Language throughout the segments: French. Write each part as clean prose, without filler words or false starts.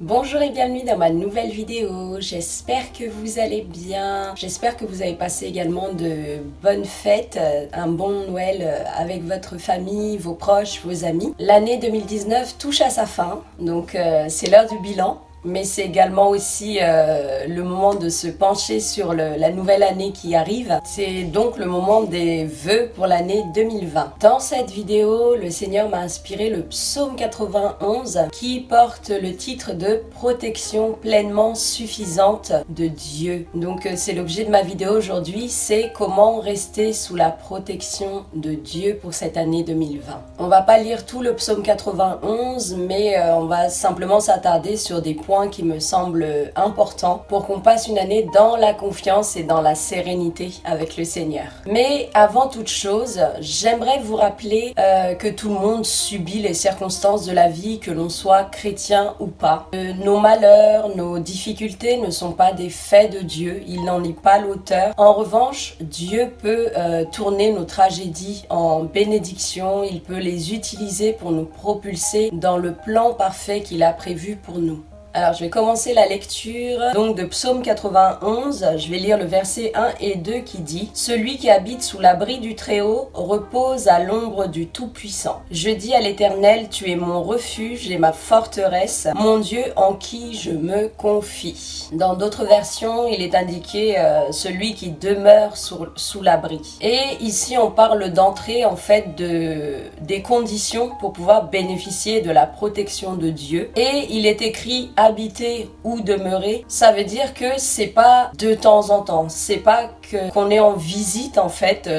Bonjour et bienvenue dans ma nouvelle vidéo, j'espère que vous allez bien, j'espère que vous avez passé également de bonnes fêtes, un bon Noël avec votre famille, vos proches, vos amis. L'année 2019 touche à sa fin, donc c'est l'heure du bilan. Mais c'est également aussi le moment de se pencher sur la nouvelle année qui arrive. C'est donc le moment des vœux pour l'année 2020. Dans cette vidéo, le Seigneur m'a inspiré le psaume 91 qui porte le titre de protection pleinement suffisante de Dieu. Donc c'est l'objet de ma vidéo aujourd'hui, c'est comment rester sous la protection de Dieu pour cette année 2020. On va pas lire tout le psaume 91, mais on va simplement s'attarder sur des points qui me semblent importants pour qu'on passe une année dans la confiance et dans la sérénité avec le Seigneur. Mais avant toute chose, j'aimerais vous rappeler que tout le monde subit les circonstances de la vie, que l'on soit chrétien ou pas. Nos malheurs, nos difficultés ne sont pas des faits de Dieu, il n'en est pas l'auteur. En revanche, Dieu peut tourner nos tragédies en bénédictions, il peut les utiliser pour nous propulser dans le plan parfait qu'il a prévu pour nous. Alors je vais commencer la lecture donc de Psaume 91, je vais lire le verset 1 et 2 qui dit « Celui qui habite sous l'abri du Très-Haut repose à l'ombre du Tout-Puissant. Je dis à l'Éternel, tu es mon refuge et ma forteresse, mon Dieu en qui je me confie. » Dans d'autres versions, il est indiqué celui qui demeure sous l'abri. Et ici on parle d'entrer en fait des conditions pour pouvoir bénéficier de la protection de Dieu. Et il est écrit habiter ou demeurer, ça veut dire que c'est pas de temps en temps, c'est pas qu'on est en visite en fait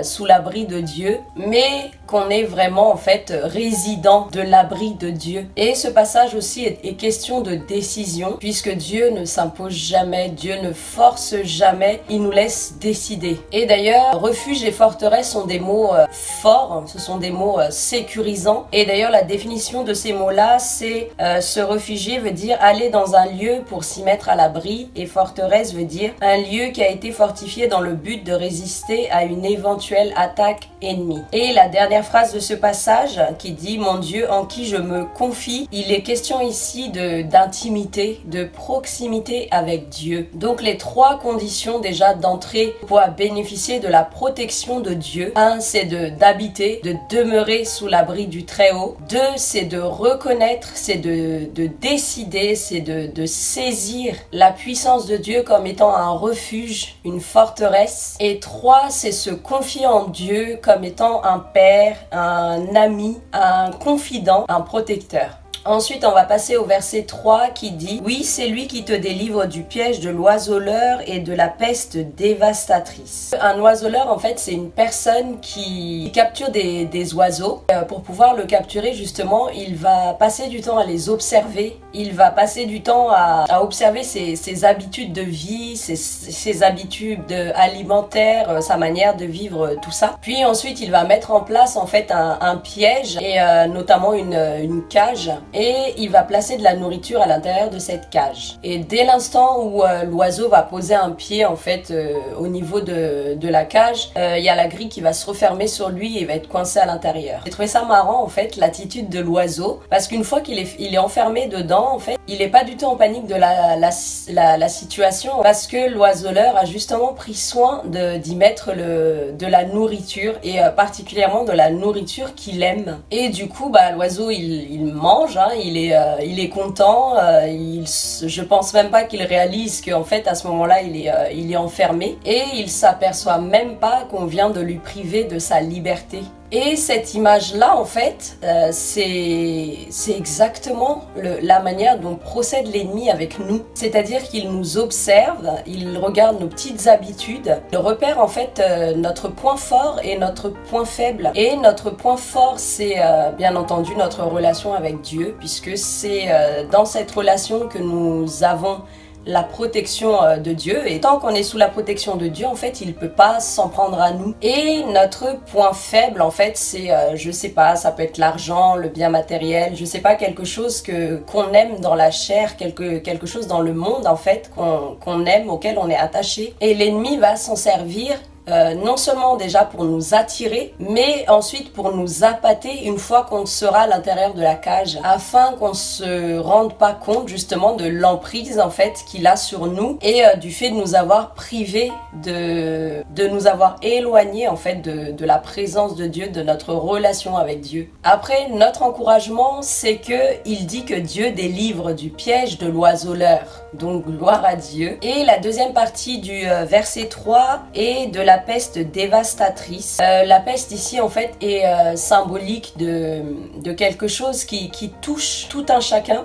sous l'abri de Dieu, mais qu'on est vraiment en fait résident de l'abri de Dieu. Et ce passage aussi est question de décision, puisque Dieu ne s'impose jamais, Dieu ne force jamais, il nous laisse décider. Et d'ailleurs, refuge et forteresse sont des mots forts, ce sont des mots sécurisants. Et d'ailleurs, la définition de ces mots-là, c'est se réfugier veut dire aller dans un lieu pour s'y mettre à l'abri, et forteresse veut dire un lieu qui a été fortifié dans le but de résister à une éventuelle attaque ennemie. Et la dernière phrase de ce passage qui dit « Mon Dieu en qui je me confie », il est question ici d'intimité, de proximité avec Dieu. Donc les trois conditions déjà d'entrée pour bénéficier de la protection de Dieu. Un, c'est d'habiter, de demeurer sous l'abri du Très-Haut. Deux, c'est de reconnaître, c'est de décider, c'est de saisir la puissance de Dieu comme étant un refuge, une forteresse. Et trois, c'est se confier en Dieu comme étant un père, un ami, un confident, un protecteur. Ensuite, on va passer au verset 3 qui dit « Oui, c'est lui qui te délivre du piège de l'oiseleur et de la peste dévastatrice. » Un oiseleur, en fait, c'est une personne qui capture des oiseaux. Pour pouvoir le capturer, justement, il va passer du temps à les observer. Il va passer du temps à observer ses habitudes de vie, ses habitudes alimentaires, sa manière de vivre, tout ça. Puis ensuite, il va mettre en place, en fait, un piège et notamment une cage. Et il va placer de la nourriture à l'intérieur de cette cage. Et dès l'instant où l'oiseau va poser un pied en fait au niveau de la cage, il y a la grille qui va se refermer sur lui et il va être coincé à l'intérieur. J'ai trouvé ça marrant en fait, l'attitude de l'oiseau, parce qu'une fois qu'il est enfermé dedans, en fait, il n'est pas du tout en panique de la situation, parce que l'oiseleur a justement pris soin d'y mettre de la nourriture, et particulièrement de la nourriture qu'il aime. Et du coup, l'oiseau il mange, il est content, je pense même pas qu'il réalise qu'en fait à ce moment-là il est enfermé, et il s'aperçoit même pas qu'on vient de lui priver de sa liberté. Et cette image-là, en fait, c'est exactement la manière dont procède l'ennemi avec nous. C'est-à-dire qu'il nous observe, il regarde nos petites habitudes, il repère en fait notre point fort et notre point faible. Et notre point fort, c'est bien entendu notre relation avec Dieu, puisque c'est dans cette relation que nous avons la protection de Dieu, et tant qu'on est sous la protection de Dieu, en fait, il peut pas s'en prendre à nous. Et notre point faible, en fait, c'est, je sais pas, ça peut être l'argent, le bien matériel, je sais pas, quelque chose qu'on aime dans la chair, quelque chose dans le monde, en fait, qu'on aime, auquel on est attaché. Et l'ennemi va s'en servir non seulement déjà pour nous attirer, mais ensuite pour nous appâter une fois qu'on sera à l'intérieur de la cage, afin qu'on se rende pas compte justement de l'emprise en fait qu'il a sur nous et du fait de nous avoir privés, de nous avoir éloignés en fait de la présence de Dieu, de notre relation avec Dieu. Après, notre encouragement, c'est que il dit que Dieu délivre du piège de l'oiseau leurre. Donc gloire à Dieu. Et la deuxième partie du verset 3 est de la peste dévastatrice. La peste ici en fait est symbolique de quelque chose qui touche tout un chacun,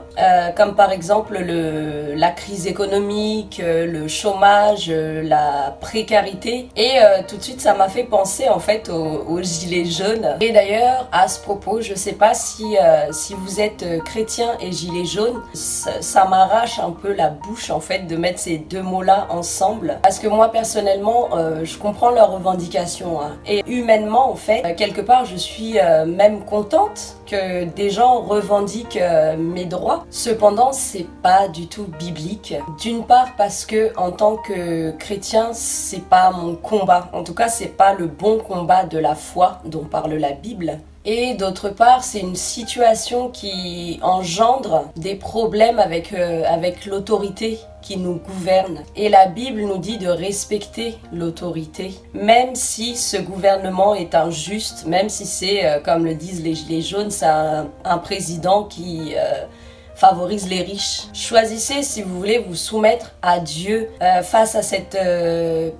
comme par exemple la crise économique, le chômage, la précarité. Et tout de suite ça m'a fait penser en fait aux gilets jaunes. Et d'ailleurs à ce propos, je sais pas si vous êtes chrétien et gilet jaune, ça m'arrache un peu la bouche en fait de mettre ces deux mots là ensemble, parce que moi personnellement je comprends leurs revendications hein. Et humainement en fait quelque part je suis même contente que des gens revendiquent mes droits. Cependant c'est pas du tout biblique, d'une part parce que en tant que chrétien c'est pas mon combat, en tout cas c'est pas le bon combat de la foi dont parle la Bible. Et d'autre part, c'est une situation qui engendre des problèmes avec l'autorité qui nous gouverne. Et la Bible nous dit de respecter l'autorité, même si ce gouvernement est injuste, même si c'est, comme le disent les Gilets jaunes, c'est un président qui favorise les riches. Choisissez si vous voulez vous soumettre à Dieu face à cette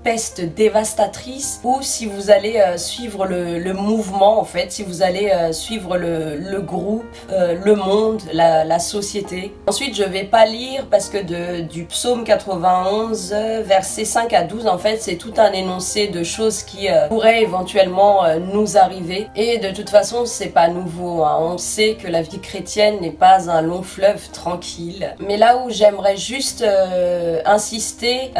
peste dévastatrice, ou si vous allez suivre le mouvement en fait, si vous allez suivre le groupe, le monde, la société. Ensuite je vais pas lire parce que du psaume 91 versets 5 à 12 en fait c'est tout un énoncé de choses qui pourraient éventuellement nous arriver, et de toute façon c'est pas nouveau hein. On sait que la vie chrétienne n'est pas un long fleuve tranquille. Mais là où j'aimerais juste insister,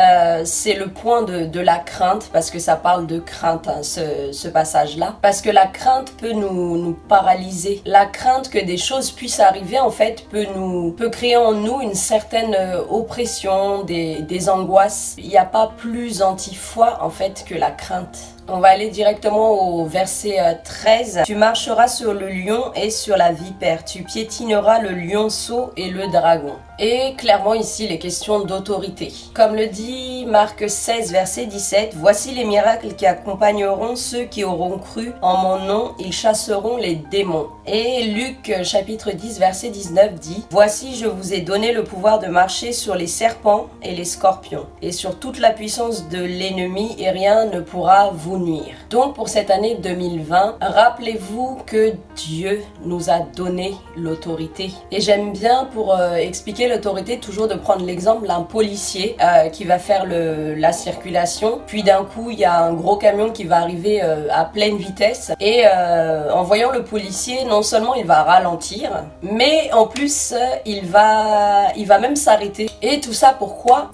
c'est le point de la crainte, parce que ça parle de crainte hein, ce passage-là. Parce que la crainte peut nous paralyser. La crainte que des choses puissent arriver en fait peut créer en nous une certaine oppression, des angoisses. Il n'y a pas plus anti-foi en fait que la crainte. On va aller directement au verset 13. Tu marcheras sur le lion et sur la vipère. Tu piétineras le lionceau et le dragon. Et clairement ici, les questions d'autorité. Comme le dit Marc 16, verset 17, « Voici les miracles qui accompagneront ceux qui auront cru en mon nom, ils chasseront les démons. » Et Luc chapitre 10, verset 19 dit, « Voici, je vous ai donné le pouvoir de marcher sur les serpents et les scorpions, et sur toute la puissance de l'ennemi, et rien ne pourra vous nuire. » Donc pour cette année 2020, rappelez-vous que Dieu nous a donné l'autorité. Et j'aime bien pour expliquer l'autorité toujours de prendre l'exemple d'un policier qui va faire la circulation, puis d'un coup il y a un gros camion qui va arriver à pleine vitesse, et en voyant le policier, non seulement il va ralentir, mais en plus il va même s'arrêter. Et tout ça pourquoi?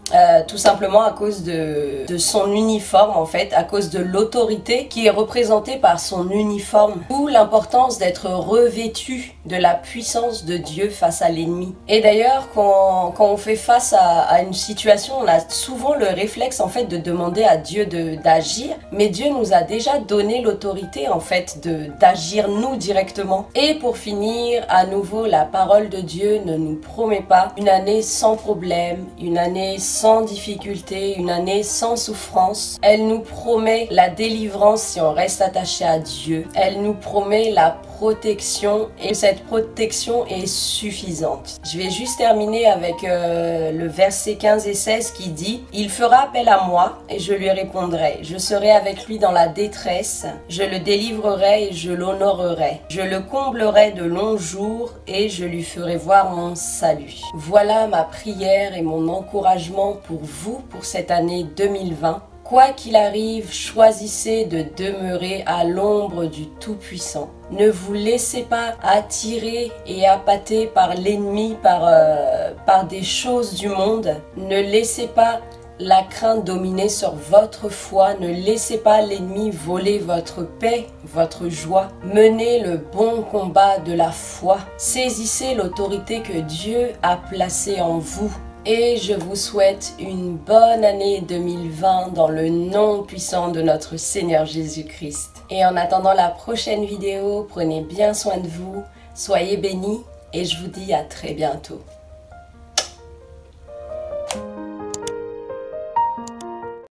Tout simplement à cause de son uniforme en fait, à cause de l'autorité qui est représentée par son uniforme, ou l'importance d'être revêtu de la puissance de Dieu face à l'ennemi. Et d'ailleurs quand on fait face à une situation, on a souvent le réflexe en fait de demander à Dieu d'agir, mais Dieu nous a déjà donné l'autorité en fait d'agir nous directement. Et pour finir, à nouveau, la parole de Dieu ne nous promet pas une année sans problème, une année sans difficulté, une année sans souffrance. Elle nous promet la délivrance si on reste attaché à Dieu. Elle nous promet la protection, et cette protection est suffisante. Je vais juste terminer avec le verset 15 et 16 qui dit « Il fera appel à moi et je lui répondrai. Je serai avec lui dans la détresse. Je le délivrerai et je l'honorerai. Je le comblerai de longs jours et je lui ferai voir mon salut. » Voilà ma prière et mon encouragement pour vous pour cette année 2020. Quoi qu'il arrive, choisissez de demeurer à l'ombre du Tout-Puissant. Ne vous laissez pas attirer et appâter par l'ennemi, par des choses du monde. Ne laissez pas la crainte dominer sur votre foi. Ne laissez pas l'ennemi voler votre paix, votre joie. Menez le bon combat de la foi. Saisissez l'autorité que Dieu a placée en vous. Et je vous souhaite une bonne année 2020 dans le nom puissant de notre Seigneur Jésus-Christ. Et en attendant la prochaine vidéo, prenez bien soin de vous, soyez bénis et je vous dis à très bientôt.